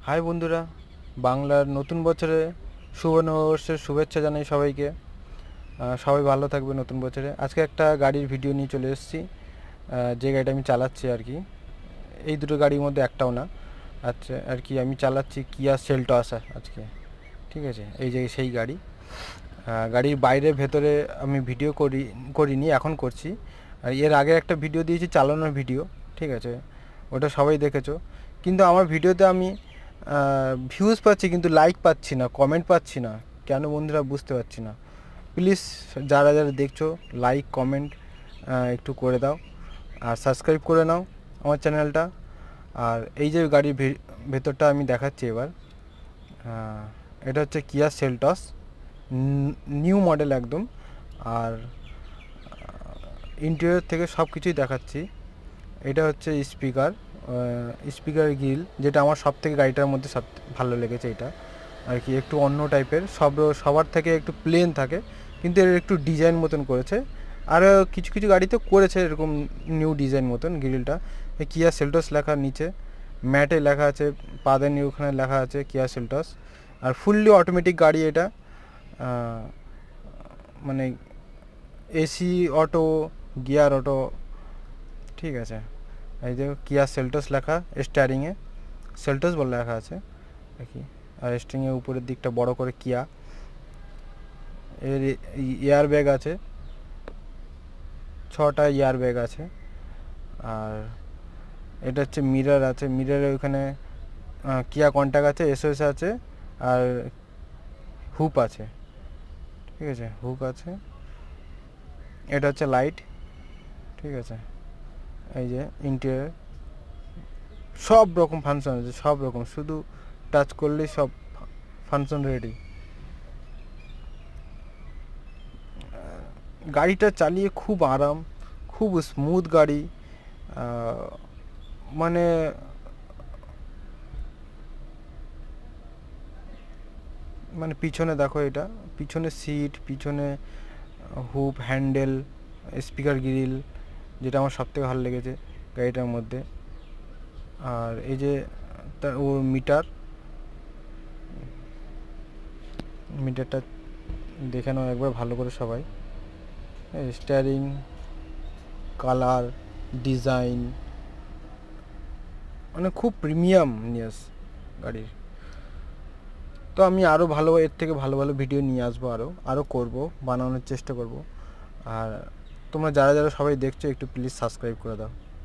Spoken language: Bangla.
হাই বন্ধুরা, বাংলার নতুন বছরে শুভ নববর্ষের শুভেচ্ছা জানাই সবাইকে। সবাই ভালো থাকবে নতুন বছরে। আজকে একটা গাড়ির ভিডিও নিয়ে চলে এসেছি, যে গাড়িটা আমি চালাচ্ছি আর কি। এই দুটো গাড়ির মধ্যে একটাও না। আচ্ছা আর কি, আমি চালাচ্ছি কিয়া সেলটস আজকে। ঠিক আছে, এই যে সেই গাড়ি। গাড়ির বাইরে ভেতরে আমি ভিডিও করিনি, এখন করছি। আর এর আগে একটা ভিডিও দিয়েছি চালানোর ভিডিও, ঠিক আছে, ওটা সবাই দেখেছো। কিন্তু আমার ভিডিওতে আমি ভিউজ পাচ্ছি কিন্তু লাইক পাচ্ছি না, কমেন্ট পাচ্ছি না। কেন বন্ধুরা বুঝতে পারছি না। প্লিজ যারা যারা দেখছো, লাইক কমেন্ট একটু করে দাও, আর সাবস্ক্রাইব করে নাও আমার চ্যানেলটা। আর এই যে গাড়ির ভেতরটা আমি দেখাচ্ছি এবার। এটা হচ্ছে কিয়া সেলটস, নিউ মডেল একদম। আর ইন্টেরিয়র থেকে সব কিছুই দেখাচ্ছি। এটা হচ্ছে স্পিকার গ্রিল, যেটা আমার সব থেকে গাড়িটার মধ্যে সব ভালো লেগেছে এটা আর কি। একটু অন্য টাইপের, সবার থেকে একটু প্লেন থাকে, কিন্তু এর একটু ডিজাইন মতন করেছে। আরও কিছু কিছু গাড়িতে করেছে এরকম নিউ ডিজাইন মতন গ্রিলটা। এই কিয়া সেলটস লেখার নিচে ম্যাটে লেখা আছে, পাদানি ওখানে লেখা আছে কিয়া সেলটস। আর ফুললি অটোমেটিক গাড়ি এটা, মানে এসি অটো, গিয়ার অটো, ঠিক আছে। এই যে কিয়া সেলটস লেখা স্টিয়ারিংয়ে, সেলটস বলে লেখা আছে দেখি। আর স্টিয়ারিংয়ের উপরের দিকটা বড় করে কিয়া। এর এয়ার ব্যাগ আছে, 6টা এয়ার ব্যাগ আছে। আর এটা হচ্ছে মিরর আছে, মিররের ওইখানে কিয়া কন্ট্যাক্ট আছে, এসওএস আছে। আর হুপ আছে, ঠিক আছে, হুক আছে। এটা হচ্ছে লাইট, ঠিক আছে। এই যে ইন্টেরিয়র সব রকম ফাংশন আছে, সব রকম, শুধু টাচ করলেই সব ফাংশন রেডি। গাড়িটা চালিয়ে খুব আরাম, খুব স্মুথ গাড়ি। মানে মানে পিছনে দেখো, এটা পিছনে সিট, পিছনে হুপ, হ্যান্ডেল, স্পিকার গ্রিল, যেটা আমার সবথেকে ভালো লেগেছে গাড়িটার মধ্যে। আর এই যে তার ও মিটারটা দেখে নাও একবার ভালো করে সবাই। স্টিয়ারিং, কালার, ডিজাইন, মানে খুব প্রিমিয়াম নিউজ গাড়ির। তো আমি আরও ভালো, এর থেকে ভালো ভালো ভিডিও নিয়ে আসবো, আরও করব, বানানোর চেষ্টা করব। আর তোমরা যারা যারা সবাই দেখছো একটু প্লিজ সাবস্ক্রাইব করে দাও।